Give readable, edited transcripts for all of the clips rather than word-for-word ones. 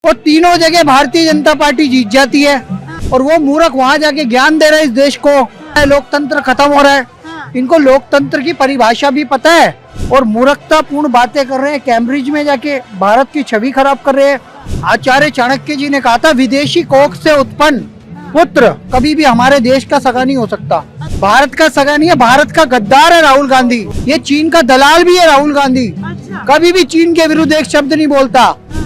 वो तीनों जगह भारतीय जनता पार्टी जीत जाती है और वो मूर्ख वहां जाके ज्ञान दे रहा है इस देश को। लोकतंत्र खत्म हो रहा है, इनको लोकतंत्र की परिभाषा भी पता है और मूर्खतापूर्ण बातें कर रहे हैं। कैम्ब्रिज में जाके भारत की छवि खराब कर रहे हैं। आचार्य चाणक्य जी ने कहा था विदेशी कोख से उत्पन्न पुत्र कभी भी हमारे देश का सगा नहीं हो सकता। भारत का सगा नहीं है, भारत का गद्दार है राहुल गांधी। ये चीन का दलाल भी है राहुल गांधी। कभी भी चीन के विरुद्ध एक शब्द नहीं बोलता,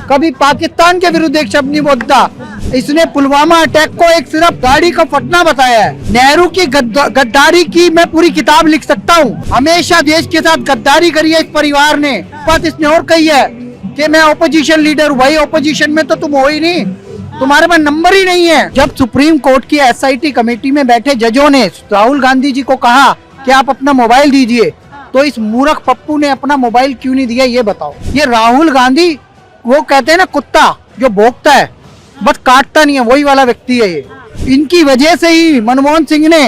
कभी पाकिस्तान के विरुद्ध एक शब्द नहीं बोलता। इसने पुलवामा अटैक को एक सिर्फ गाड़ी का फटना बताया है। नेहरू की गद्दारी की मैं पूरी किताब लिख सकता हूँ। हमेशा देश के साथ गद्दारी करी है इस परिवार ने। बात इसने और कही है कि मैं ओपोजिशन लीडर हूँ। भाई ओपोजिशन में तो तुम हो ही नहीं, तुम्हारे पास नंबर ही नहीं है। जब सुप्रीम कोर्ट की SIT कमेटी में बैठे जजों ने राहुल गांधी जी को कहा कि आप अपना मोबाइल दीजिए, तो इस मूर्ख पप्पू ने अपना मोबाइल क्यों नहीं दिया, ये बताओ। ये राहुल गांधी, वो कहते हैं ना कुत्ता जो भौंकता है बस काटता नहीं है, वही वाला व्यक्ति है ये। इनकी वजह से ही मनमोहन सिंह ने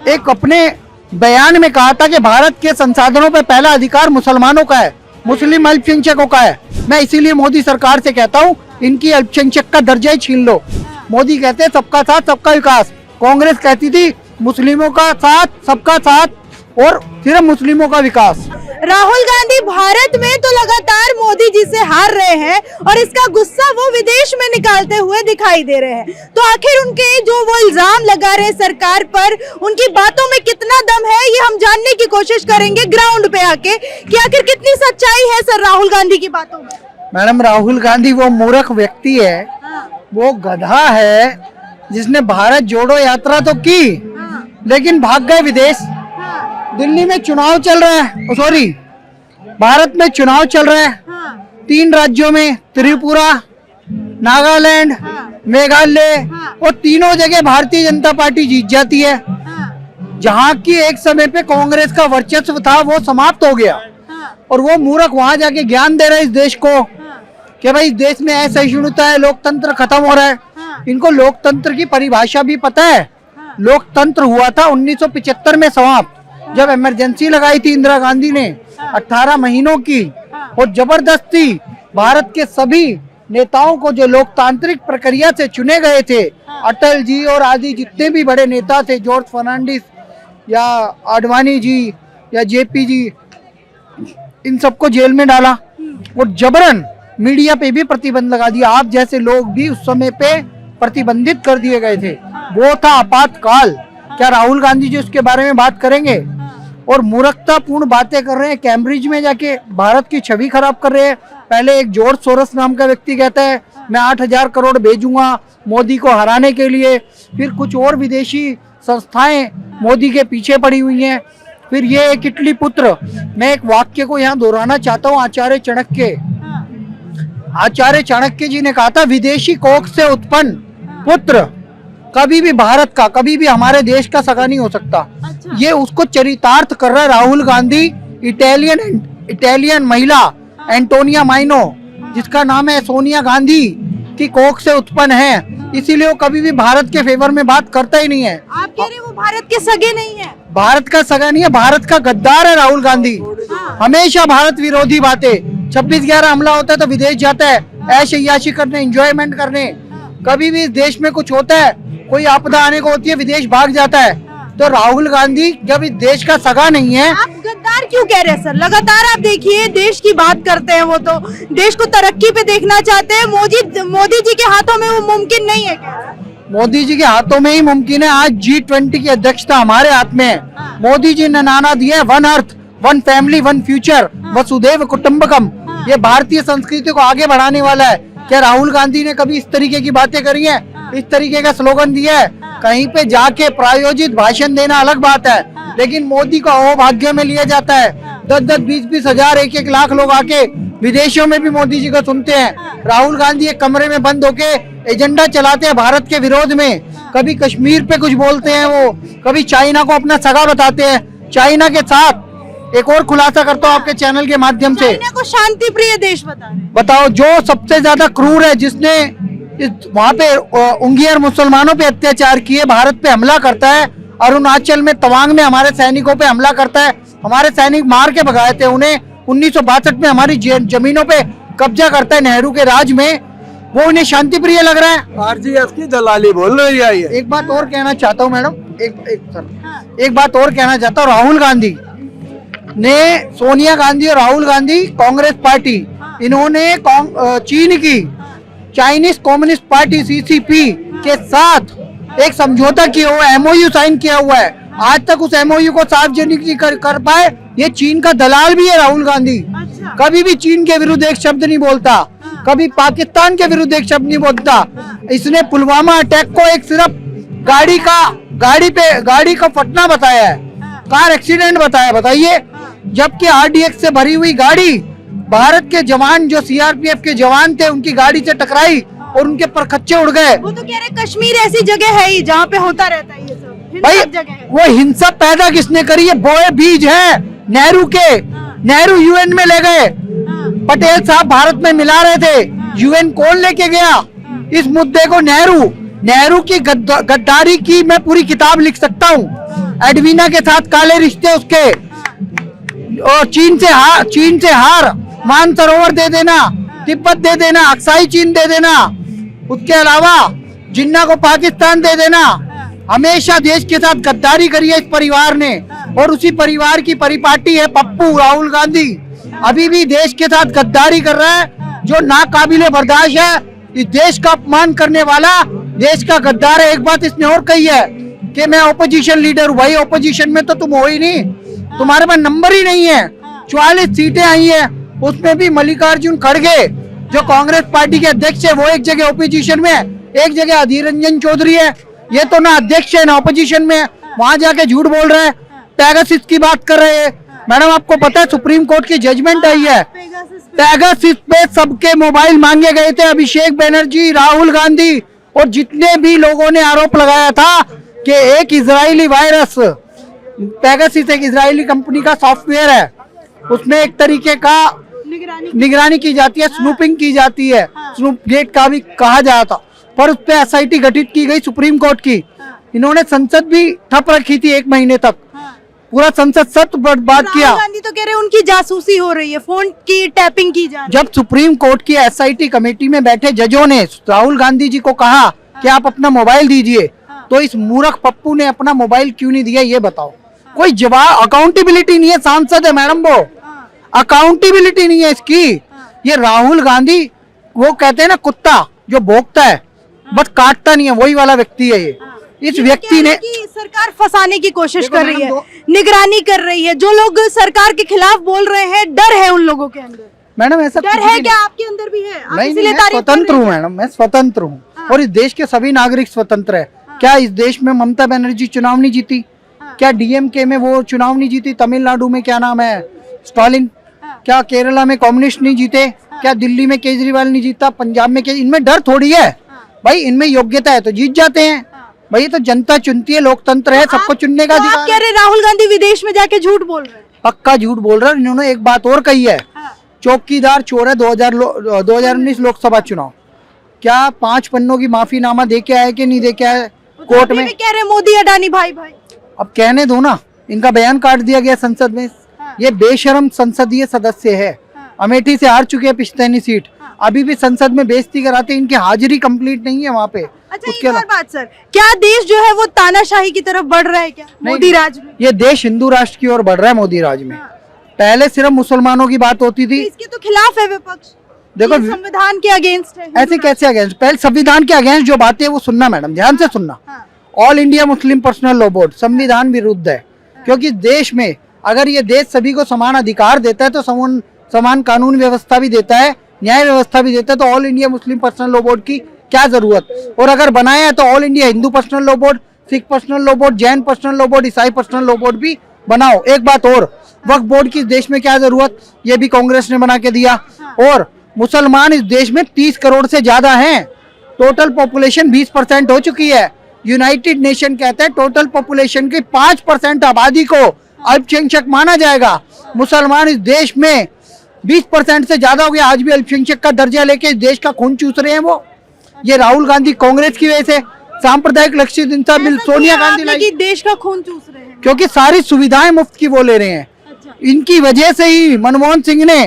एक अपने बयान में कहा था कि भारत के संसाधनों पर पहला अधिकार मुसलमानों का है, मुस्लिम अल्पसंख्यकों का है। मैं इसीलिए मोदी सरकार से कहता हूँ इनकी अल्पसंख्यक का दर्जा ही छीन लो। मोदी कहते हैं सबका साथ सबका विकास, कांग्रेस कहती थी मुस्लिमों का साथ सबका साथ और सिर्फ मुस्लिमों का विकास। राहुल गांधी भारत में तो लगातार मोदी जी से हार रहे हैं और इसका गुस्सा वो विदेश में निकालते हुए दिखाई दे रहे हैं। तो आखिर उनके जो वो इल्जाम लगा रहे हैं सरकार पर, उनकी बातों में कितना दम है, ये हम जानने की कोशिश करेंगे ग्राउंड पे आके कि आखिर कितनी सच्चाई है सर राहुल गांधी की बातों में। मैडम, राहुल गांधी वो मूर्ख व्यक्ति है, वो गधा है जिसने भारत जोड़ो यात्रा तो की लेकिन भाग गए विदेश। दिल्ली में चुनाव चल रहा है, सॉरी भारत में चुनाव चल रहा है। 3 राज्यों में, त्रिपुरा, नागालैंड, मेघालय, वो तीनों जगह भारतीय जनता पार्टी जीत जाती है। जहाँ की एक समय पे कांग्रेस का वर्चस्व था वो समाप्त हो गया और वो मूर्ख वहां जाके ज्ञान दे रहा है इस देश को कि भाई इस देश में असहिष्णुता है, लोकतंत्र खत्म हो रहा है। इनको लोकतंत्र की परिभाषा भी पता है। लोकतंत्र हुआ था 1975 में समाप्त, जब इमरजेंसी लगाई थी इंदिरा गांधी ने 18 महीनों की और जबरदस्ती भारत के सभी नेताओं को जो लोकतांत्रिक प्रक्रिया से चुने गए थे, अटल जी और आदि जितने भी बड़े नेता थे, जॉर्ज फर्नांडिस या आडवाणी जी या JP जी, इन सबको जेल में डाला और जबरन मीडिया पे भी प्रतिबंध लगा दिया। आप जैसे लोग भी उस समय पे प्रतिबंधित कर दिए गए थे। वो था आपातकाल। क्या राहुल गांधी जी उसके बारे में बात करेंगे? और मूर्खतापूर्ण बातें कर रहे हैं। कैम्ब्रिज में जाके भारत की छवि खराब कर रहे हैं। पहले एक जॉर्ज सोरस नाम का व्यक्ति कहता है मैं 8,000 करोड़ भेजूंगा मोदी को हराने के लिए। फिर कुछ और विदेशी संस्थाएं मोदी के पीछे पड़ी हुई हैं। फिर ये एक इटली पुत्र, मैं एक वाक्य को यहाँ दोहराना चाहता हूँ। आचार्य चाणक्य जी ने कहा था विदेशी कोख से उत्पन्न पुत्र कभी भी भारत का, कभी भी हमारे देश का सगा नहीं हो सकता। ये उसको चरितार्थ कर रहा है राहुल गांधी। इटालियन महिला एंटोनिया माइनो, जिसका नाम है सोनिया गांधी, की कोख से उत्पन्न है, इसीलिए वो कभी भी भारत के फेवर में बात करता ही नहीं है। आप कह रहे वो भारत के सगे नहीं है? भारत का सगा नहीं है, भारत का गद्दार है राहुल गांधी। हमेशा भारत विरोधी बातें। 26/11 हमला होता है तो विदेश जाता है ऐश अय्याशी करने, एंजॉयमेंट करने। कभी भी इस देश में कुछ होता है, कोई आपदा आने को होती है, विदेश भाग जाता है। तो राहुल गांधी जब इस देश का सगा नहीं है। आप गद्दार क्यों कह रहे हैं सर? लगातार आप देखिए देश की बात करते हैं, वो तो देश को तरक्की पे देखना चाहते हैं। मोदी जी के हाथों में वो मुमकिन नहीं है क्या? मोदी जी के हाथों में ही मुमकिन है। आज G20 की अध्यक्षता हमारे हाथ में है। मोदी जी ने नारा दिया है one earth, one family, one future, वसुधैव कुटुंबकम। ये भारतीय संस्कृति को आगे बढ़ाने वाला है। क्या राहुल गांधी ने कभी इस तरीके की बातें करी है, इस तरीके का स्लोगन दिया है? कहीं पे जाके प्रायोजित भाषण देना अलग बात है, लेकिन मोदी को अहोभाग्य में लिया जाता है। 10-10, 20-20 हजार, 1-1 लाख लोग आके विदेशों में भी मोदी जी को सुनते हैं। राहुल गांधी एक कमरे में बंद होके एजेंडा चलाते हैं भारत के विरोध में। कभी कश्मीर पे कुछ बोलते हैं वो, कभी चाइना को अपना सगा बताते हैं। चाइना के साथ एक और खुलासा करता हूँ आपके चैनल के माध्यम से। चाइना को शांति प्रिय देश बताओ, जो सबसे ज्यादा क्रूर है, जिसने वहाँ पे उंगियर मुसलमानों पे अत्याचार किए, भारत पे हमला करता है। अरुणाचल में तवांग में हमारे सैनिकों पे हमला करता है। हमारे सैनिक मार के भगाए थे उन्हें। 1962 में हमारी जमीनों पे कब्जा करता है नेहरू के राज में। वो उन्हें शांति प्रिय लग रहा है। आरजीएस की दलाली बोल रही है ये। एक बात और कहना चाहता हूँ मैडम, एक बात और कहना चाहता हूँ। राहुल गांधी ने, सोनिया गांधी और राहुल गांधी, कांग्रेस पार्टी, इन्होंने चीन की चाइनीज कम्युनिस्ट पार्टी CCP के साथ एक समझौता किया हुआ है, MOU साइन किया हुआ है। आज तक उस MOU को सार्वजनिक नहीं कर पाए। ये चीन का दलाल भी है राहुल गांधी। कभी भी चीन के विरुद्ध एक शब्द नहीं बोलता, कभी पाकिस्तान के विरुद्ध एक शब्द नहीं बोलता। इसने पुलवामा अटैक को एक सिर्फ गाड़ी का फटना बताया है, कार एक्सीडेंट बताया। बताइए, जबकि RDX से भरी हुई गाड़ी भारत के जवान, जो CRPF के जवान थे, उनकी गाड़ी से टकराई और उनके परखच्चे उड़ गए। वो तो कह रहे कश्मीर ऐसी जगह है ही जहाँ पे होता रहता है ये सब, भाई हिंसक जगह है। वो हिंसा पैदा किसने करी है? बोए बीज है नेहरू के। नेहरू UN में ले गए, पटेल साहब भारत में मिला रहे थे, UN कौन लेके गया इस मुद्दे को? नेहरू की गद्दारी की मैं पूरी किताब लिख सकता हूँ। एडवीना के साथ काले रिश्ते उसके, और चीन से हार, मानसरोवर दे देना, तिब्बत दे देना, अक्साई चीन दे देना, उसके अलावा जिन्ना को पाकिस्तान दे देना। हमेशा देश के साथ गद्दारी करी है इस परिवार ने, और उसी परिवार की परिपाटी है पप्पू राहुल गांधी। अभी भी देश के साथ गद्दारी कर रहा है, जो नाकाबिले बर्दाश्त है। इस देश का अपमान करने वाला देश का गद्दार है। एक बात इसने और कही है कि मैं ऑपोजिशन लीडर हूँ। भाई ऑपोजिशन में तो तुम हो ही नहीं, तुम्हारे पास नंबर ही नहीं है। 44 सीटें आई है, उसमें भी मल्लिकार्जुन खड़गे जो कांग्रेस पार्टी के अध्यक्ष है, वो एक जगह ओपोजिशन में है, एक जगह अधीर रंजन चौधरी है। ये तो ना अध्यक्ष है ना ओपोजिशन में, वहां जाके झूठ बोल रहे हैं, पैगासिस की बात कर रहे हैं। मैडम आपको पता है सुप्रीम कोर्ट की जजमेंट आई है, पैगासिस पे सबके मोबाइल मांगे गए थे। अभिषेक बनर्जी, राहुल गांधी और जितने भी लोगों ने आरोप लगाया था कि एक इजरायली वायरस, पैगासिस एक इजरायली कंपनी का सॉफ्टवेयर है, उसमें एक तरीके का निगरानी की जाती है, स्नूपिंग की जाती है, स्नूप गेट का भी कहा जाता, पर उस पर SIT गठित की गई सुप्रीम कोर्ट की। इन्होंने संसद भी ठप रखी थी 1 महीने तक, पूरा संसद सत्र बर्बाद किया। राहुल गांधी तो कह रहे हैं उनकी जासूसी हो रही है, फोन की टैपिंग की जा रही है। जब सुप्रीम कोर्ट की SIT कमेटी में बैठे जजों ने राहुल गांधी जी को कहा कि आप अपना मोबाइल दीजिए, तो इस मूर्ख पप्पू ने अपना मोबाइल क्यों नहीं दिया? ये बताओ। कोई जवाब, अकाउंटेबिलिटी नहीं है। सांसद है मैडम, वो अकाउंटेबिलिटी नहीं है इसकी। ये राहुल गांधी, वो कहते हैं ना कुत्ता जो भौंकता है बट काटता नहीं है, वही वाला व्यक्ति है ये। इस व्यक्ति ने सरकार फंसाने की कोशिश कर रही है, निगरानी कर रही है। जो लोग सरकार के खिलाफ बोल रहे हैं, डर है उन लोगों के अंदर। मैडम ऐसा डर है क्या? आपके अंदर भी है? नहीं, मैं स्वतंत्र हूँ मैडम, मैं स्वतंत्र हूँ, और इस देश के सभी नागरिक स्वतंत्र है। क्या इस देश में ममता बनर्जी चुनाव नहीं जीती? क्या DMK में वो चुनाव नहीं जीती? तमिलनाडु में क्या नाम है, स्टालिन? क्या केरला में कम्युनिस्ट नहीं जीते? क्या दिल्ली में केजरीवाल नहीं जीता? पंजाब में इनमें डर थोड़ी है भाई, इनमें योग्यता है तो जीत जाते हैं। भाई ये तो जनता चुनती है, लोकतंत्र है, सबको चुनने का अधिकार। आप कह रहे राहुल गांधी विदेश में जाके झूठ बोल रहे हैं? पक्का झूठ बोल रहे हैं। इन्होंने एक बात और कही है, चौकीदार चोर है। 2019 लोकसभा चुनाव, क्या 5 पन्नों की माफीनामा दे के आए कि नहीं दे के आए कोर्ट में? कह रहे मोदी अडानी भाई भाई। अब कहने दो ना, इनका बयान काट दिया गया संसद में। ये बेशरम संसदीय सदस्य है, अमेठी से हार चुके हैं पिछतैनी सीट, अभी भी संसद में बेइज्जती कराते हैं। इनकी हाजिरी कंप्लीट नहीं है वहाँ पे। अच्छा एक और बात सर, क्या देश जो है वो तानाशाही की तरफ बढ़ रहा है क्या मोदी राज में? ये देश हिंदू राष्ट्र की ओर बढ़ रहा है मोदी राज में। पहले सिर्फ मुसलमानों की बात होती थी, इसके तो खिलाफ है विपक्ष। देखो संविधान के अगेंस्ट है। ऐसे कैसे अगेंस्ट? पहले संविधान के अगेंस्ट जो बातें है वो सुनना मैडम, ध्यान से सुनना। All India Muslim personal law board संविधान विरुद्ध है, क्योंकि देश में अगर ये देश सभी को समान अधिकार देता है तो समान कानून व्यवस्था भी देता है, न्याय व्यवस्था भी देता है, तो all India Muslim personal law board की क्या जरूरत? और अगर बनाया है तो all India Hindu personal law board, Sikh personal law board, Jain personal law board, ईसाई पर्सनल लॉ बोर्ड भी बनाओ। एक बात और, वक्फ बोर्ड की इस देश में क्या जरूरत? ये भी कांग्रेस ने बना के दिया। और मुसलमान इस देश में 30 करोड़ से ज्यादा हैं, टोटल पॉपुलेशन 20% हो चुकी है। यूनाइटेड नेशन कहता है टोटल पॉपुलेशन की 5% आबादी को अल्पसंख्यक माना जाएगा। मुसलमान इस देश में 20% से ज्यादा हो गया, आज भी अल्पसंख्यक का दर्जा लेके इस देश का खून चूस रहे हैं वो। ये राहुल गांधी कांग्रेस की वजह से सांप्रदायिक लक्षित हिंसा बिल सोनिया गांधी लाई, देश का खून चूस रहे हैं, क्योंकि सारी सुविधाएं मुफ्त की वो ले रहे हैं। इनकी वजह से ही मनमोहन सिंह ने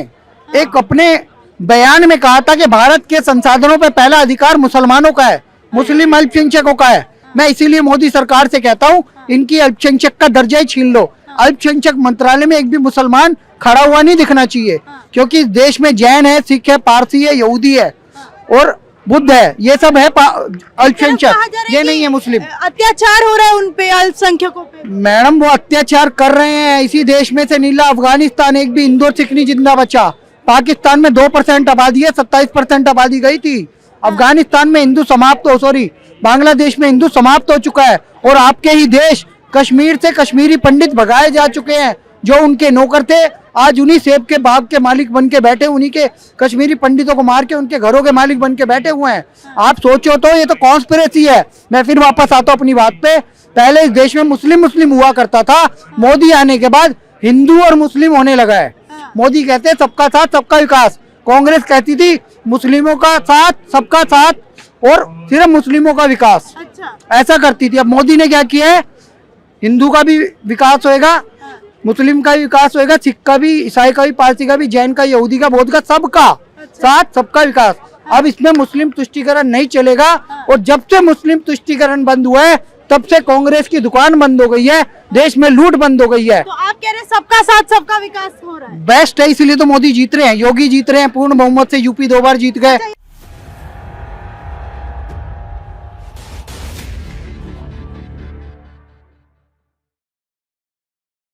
एक अपने बयान में कहा था कि भारत के संसाधनों पर पहला अधिकार मुसलमानों का है, मुस्लिम अल्पसंख्यकों का है। मैं इसीलिए मोदी सरकार से कहता हूँ इनकी अल्पसंख्यक का दर्जा ही छीन लो। अल्पसंख्यक मंत्रालय में एक भी मुसलमान खड़ा हुआ नहीं दिखना चाहिए, क्योंकि देश में जैन है, सिख है, पारसी है, यहूदी है और बुद्ध है, ये सब है अल्पसंख्यक, ये नहीं है मुस्लिम। अत्याचार हो रहा है उन पे, अल्पसंख्यकों पे। मैडम वो अत्याचार कर रहे हैं, इसी देश में से नीला अफगानिस्तान एक भी हिंदू और सिख नहीं जिंदा बचा। पाकिस्तान में 2% आबादी है, 27% आबादी गई थी। अफगानिस्तान में हिंदू समाप्त हो, सॉरी बांग्लादेश में हिंदू समाप्त हो चुका है। और आपके ही देश कश्मीर से कश्मीरी पंडित भगाए जा चुके हैं, जो उनके नौकर थे आज उन्हीं सेब के बाग के मालिक बन के बैठे, उन्हीं के कश्मीरी पंडितों को मार के उनके घरों के मालिक बन के बैठे हुए हैं। आप सोचो तो ये तो कॉन्स्पिरेसी है। मैं फिर वापस आता हूँ अपनी बात पे। पहले इस देश में मुस्लिम हुआ करता था, मोदी आने के बाद हिंदू और मुस्लिम होने लगा है। मोदी कहते हैं सबका साथ सबका विकास, कांग्रेस कहती थी मुस्लिमों का साथ सबका साथ और सिर्फ मुस्लिमों का विकास, ऐसा करती थी। अब मोदी ने क्या किया है, हिंदू का भी विकास होएगा, मुस्लिम का भी विकास होएगा, सिख का भी, ईसाई का भी, पारसी का भी, जैन का, यहूदी का, बौद्ध का, सबका साथ सबका विकास। अब इसमें मुस्लिम तुष्टीकरण नहीं चलेगा। और जब से मुस्लिम तुष्टीकरण बंद हुआ है तब से कांग्रेस की दुकान बंद हो गई है, देश में लूट बंद हो गई है। तो आप कह रहे हैं सबका साथ सबका विकास हो रहा है। बेस्ट है, इसीलिए तो मोदी जीत रहे हैं, योगी जीत रहे हैं, पूर्ण बहुमत से यूपी 2 बार जीत गए।